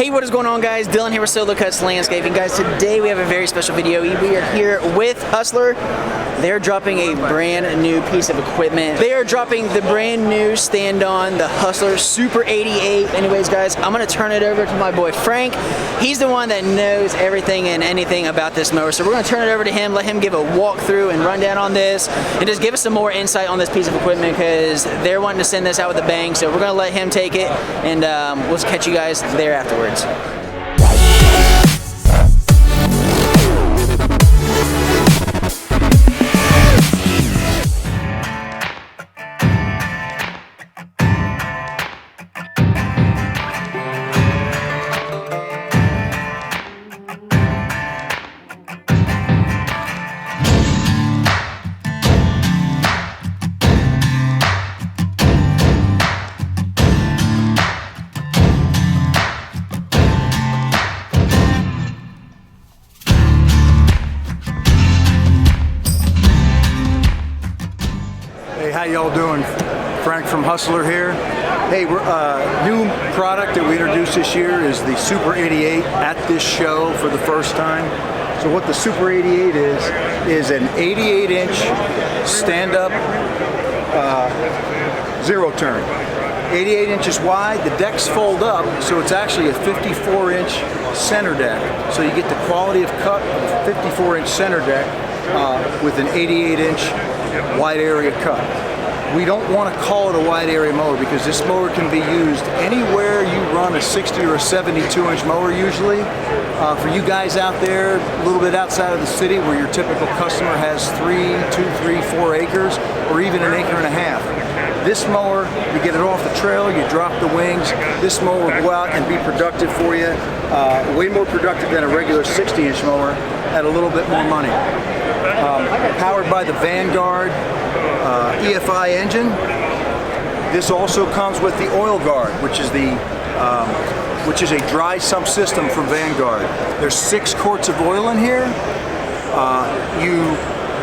Hey, what is going on, guys? Dylan here with Solo Cuts Landscaping. Guys, today we have a very special video. We are here with Hustler. They're dropping a brand new piece of equipment. They are dropping the brand new stand-on, the Hustler Super 88. Anyways, guys, I'm gonna turn it over to my boy Frank. He's the one that knows everything and anything about this mower. So we're gonna turn it over to him, let him give a walkthrough and rundown on this, and just give us some more insight on this piece of equipment because they're wanting to send this out with a bang. So we're gonna let him take it, and we'll catch you guys there afterwards. Hey, how y'all doing? Frank from Hustler here. Hey, we're new product that we introduced this year is the Super 88 at this show for the first time. So what the Super 88 is an 88-inch stand-up zero turn. 88 inches wide, the decks fold up, so it's actually a 54-inch center deck. So you get the quality of cut of a 54-inch center deck with an 88-inch wide area cut. We don't want to call it a wide area mower because this mower can be used anywhere you run a 60 or a 72-inch mower usually. For you guys out there, a little bit outside of the city where your typical customer has 2, 3, 4 acres or even an acre and a half. This mower, you get it off the trailer, you drop the wings, this mower will go out and be productive for you, way more productive than a regular 60-inch mower at a little bit more money. Powered by the Vanguard EFI engine. This also comes with the Oil Guard, which is a dry sump system from Vanguard. There's 6 quarts of oil in here. You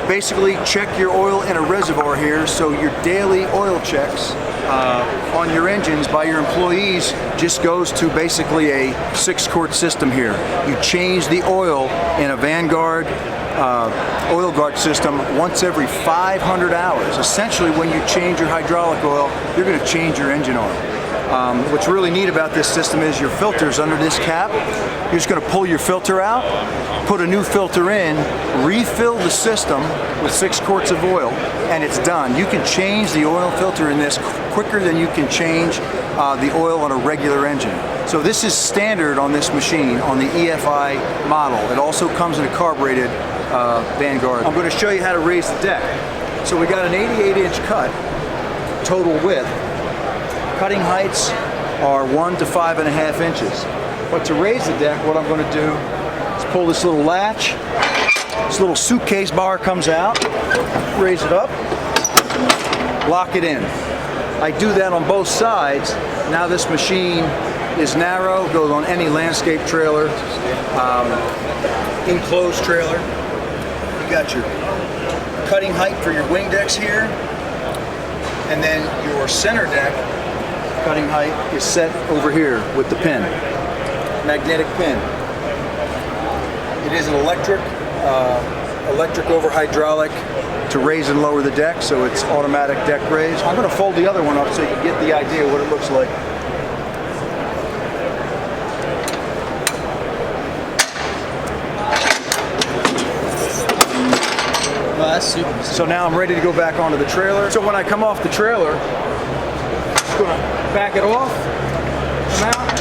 basically check your oil in a reservoir here, so your daily oil checks on your engines by your employees just goes to basically a 6-quart system here. You change the oil in a Vanguard oil guard system once every 500 hours. Essentially, when you change your hydraulic oil, you're going to change your engine oil. What's really neat about this system is your filter's under this cap. You're just going to pull your filter out, put a new filter in, refill the system with 6 quarts of oil, and it's done. You can change the oil filter in this quicker than you can change the oil on a regular engine. So this is standard on this machine, on the EFI model. It also comes in a carbureted Vanguard. I'm going to show you how to raise the deck. So we got an 88-inch cut, total width. Cutting heights are 1 to 5.5 inches. But to raise the deck, what I'm going to do is pull this little latch. This little suitcase bar comes out, raise it up, lock it in. I do that on both sides. Now this machine is narrow, goes on any landscape trailer, enclosed trailer. You got your cutting height for your wing decks here, and then your center deck cutting height is set over here with the pin, magnetic pin. It is an electric over hydraulic to raise and lower the deck, so it's automatic deck raise. I'm going to fold the other one up so you can get the idea of what it looks like. That's super. So now I'm ready to go back onto the trailer. So when I come off the trailer, I'm just going to back it off, come out,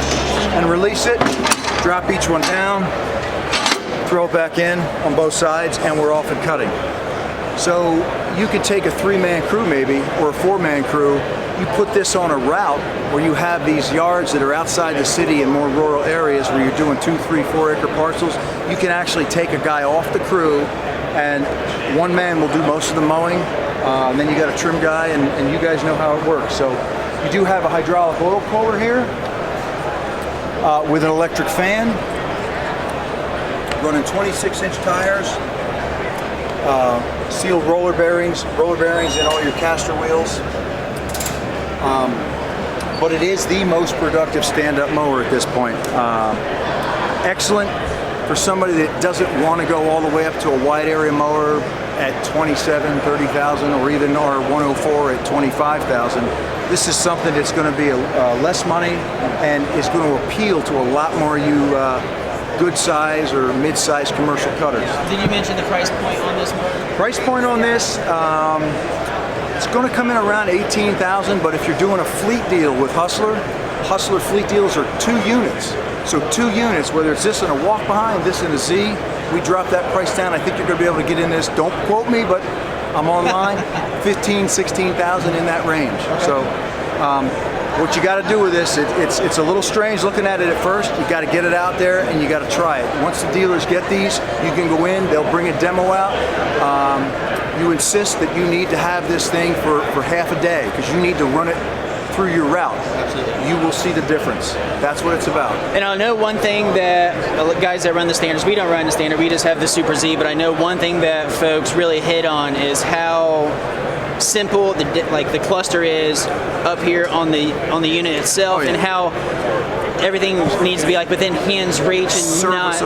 and release it. Drop each one down, throw it back in on both sides, and we're off and cutting. So you could take a 3-man crew maybe, or a 4-man crew. You put this on a route where you have these yards that are outside the city in more rural areas where you're doing 2, 3, 4 acre parcels. You can actually take a guy off the crew, and one man will do most of the mowing, and then you got a trim guy, and you guys know how it works. So you do have a hydraulic oil puller here with an electric fan, running 26-inch tires, sealed roller bearings in all your caster wheels. but it is the most productive stand-up mower at this point. Excellent for somebody that doesn't want to go all the way up to a wide area mower at 27, 30,000, or even our 104 at 25,000. This is something that's going to be less money and is going to appeal to a lot more of you good size or mid-size commercial cutters. Did you mention the price point on this mower? Price point on this, it's going to come in around 18,000, but if you're doing a fleet deal with Hustler fleet deals are 2 units. So 2 units, whether it's this and a walk behind, this and a Z, we drop that price down. I think you're going to be able to get in this. Don't quote me, but I'm online. 15, 16,000 in that range. So what you got to do with this, it's a little strange looking at it at first. You got to get it out there and you got to try it. Once the dealers get these, you can go in. They'll bring a demo out. You insist that you need to have this thing for half a day because you need to run it through your route. Absolutely. You will see the difference. That's what it's about. And I know one thing that guys that run the standards, we don't run the standard, we just have the Super Z, but I know one thing that folks really hit on is how simple the cluster is up here on the unit itself, and how everything needs to be like within hands reach and not,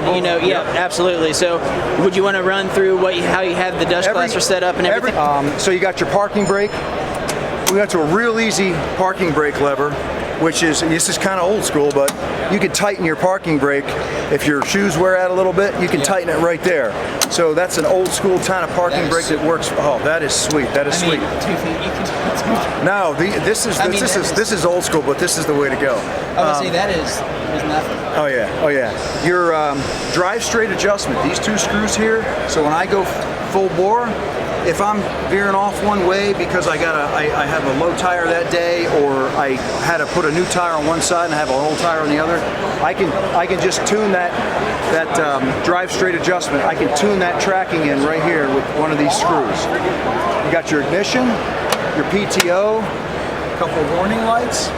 absolutely. So would you want to run through how you have the dust cluster set up and everything? So you got your parking brake. We got to a real easy parking brake lever, which is, this is kind of old school, but you can tighten your parking brake. If your shoes wear out a little bit, you can tighten it right there. So that's an old school kind of parking brake that works. Oh, that is sweet. That is sweet. 2 feet, you can. No, this is old school, but this is the way to go. See, that is nothing. Oh yeah. Your drive straight adjustment. These 2 screws here. So when I go full bore, if I'm veering off one way because I have a low tire that day, or I had to put a new tire on one side and I have an old tire on the other, I can just tune that drive straight adjustment. I can tune that tracking in right here with one of these screws. You got your ignition, your PTO, a couple of warning lights,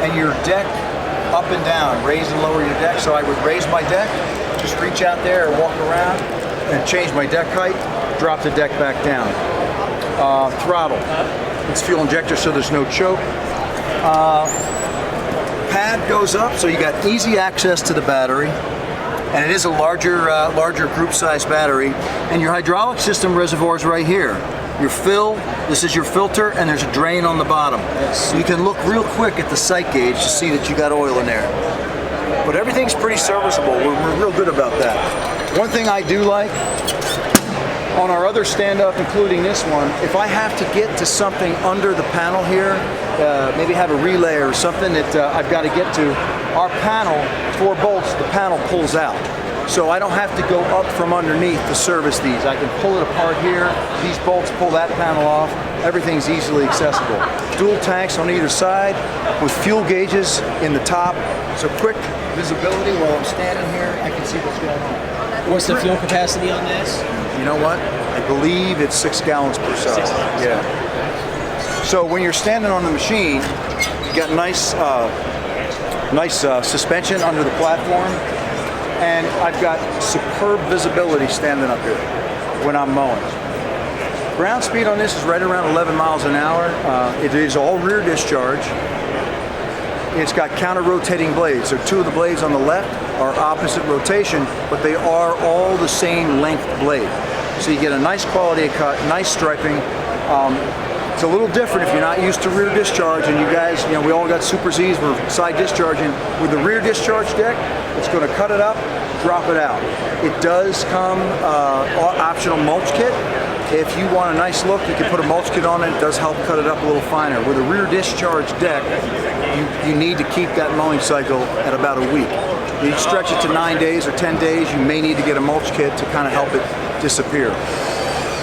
and your deck up and down. Raise and lower your deck. So I would raise my deck, just reach out there or walk around and change my deck height. Drop the deck back down. Throttle. It's fuel injector, so there's no choke. Pad goes up, so you got easy access to the battery, and it is a larger group size battery. And your hydraulic system reservoir is right here. Your fill, this is your filter, and there's a drain on the bottom. So you can look real quick at the sight gauge to see that you got oil in there. But everything's pretty serviceable. We're real good about that. One thing I do like, on our other stand-up, including this one, if I have to get to something under the panel here, maybe have a relay or something that I've got to get to, our panel, 4 bolts, the panel pulls out. So I don't have to go up from underneath to service these. I can pull it apart here. These bolts pull that panel off. Everything's easily accessible. Dual tanks on either side with fuel gauges in the top. So quick visibility while I'm standing here, I can see what's going on. What's the fuel capacity on this? You know what? I believe it's 6 gallons per side. 6 gallons. Yeah. So when you're standing on the machine, you got nice suspension under the platform, and I've got superb visibility standing up here when I'm mowing. Ground speed on this is right around 11 miles an hour. It is all rear discharge. It's got counter-rotating blades. So 2 of the blades on the left are opposite rotation, but they are all the same length blade. So you get a nice quality of cut, nice striping. It's a little different if you're not used to rear discharge, and you guys, we all got Super Z's, we're side discharging. With the rear discharge deck, it's going to cut it up, drop it out. It does come optional mulch kit. If you want a nice look, you can put a mulch kit on it. It does help cut it up a little finer. With a rear discharge deck, you need to keep that mowing cycle at about a week. You stretch it to 9 days or 10 days, you may need to get a mulch kit to kind of help it disappear.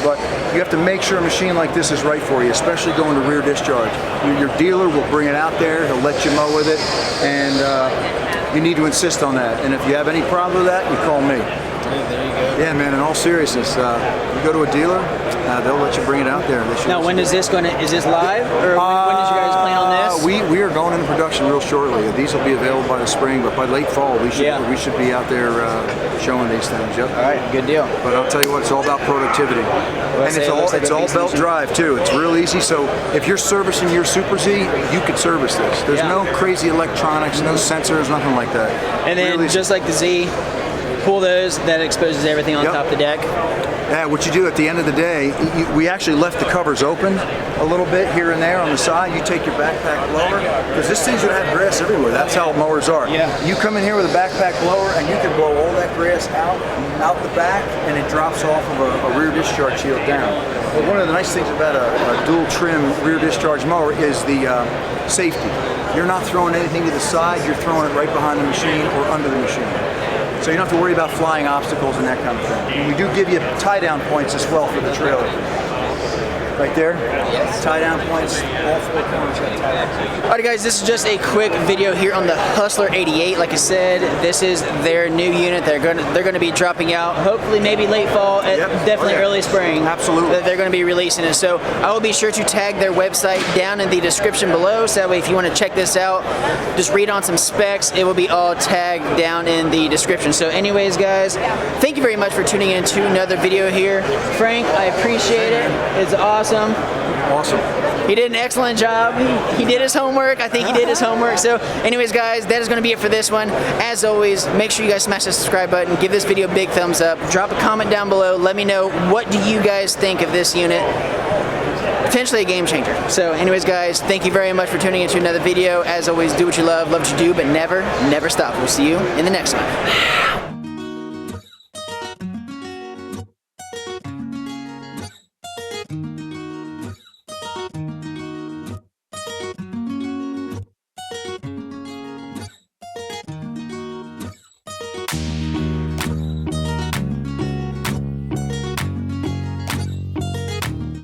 But you have to make sure a machine like this is right for you, especially going to rear discharge. Your dealer will bring it out there, he'll let you mow with it, and you need to insist on that. And if you have any problem with that, you call me. There you go. Yeah, man, in all seriousness, you go to a dealer, they'll let you bring it out there. Now, when is this live? Or when is you guys plan on this? this? We are going into production real shortly. These will be available by the spring, but by late fall we should be out there showing these things. Yep. All right, good deal. But I'll tell you what, it's all about productivity, and it's all belt drive too. It's real easy. So if you're servicing your Super Z, you could service this. There's no crazy electronics, no sensors, nothing like that. And then just like the Z, pull those. That exposes everything on top of the deck. Yeah, what you do at the end of the day, we actually left the covers open a little bit here and there on the side. You take your backpack blower, because this thing's gonna have grass everywhere. That's how mowers are. Yeah. You come in here with a backpack blower and you can blow all that grass out the back, and it drops off of a rear discharge shield down. But one of the nice things about a dual trim rear discharge mower is the safety. You're not throwing anything to the side, you're throwing it right behind the machine or under the machine. So you don't have to worry about flying obstacles and that kind of thing. And we do give you tie-down points as well for the trailer. Right there? Yes. Tie-down points, all 4 corners got tie-down. Alright guys, this is just a quick video here on the Hustler 88. Like I said, this is their new unit. They're gonna be dropping out, hopefully maybe late fall, definitely early spring. Absolutely. They're gonna be releasing it. So I will be sure to tag their website down in the description below, so that way if you want to check this out, just read on some specs, it will be all tagged down in the description. So anyways guys, thank you very much for tuning in to another video here. Frank, I appreciate it. It's awesome. Awesome. He did an excellent job. He did his homework. I think he did his homework. So anyways guys, that is going to be it for this one. As always, make sure you guys smash the subscribe button, give this video a big thumbs up, drop a comment down below, let me know what do you guys think of this unit. Potentially a game changer. So anyways guys, thank you very much for tuning into another video. As always, do what you love what you do, but never stop. We'll see you in the next one.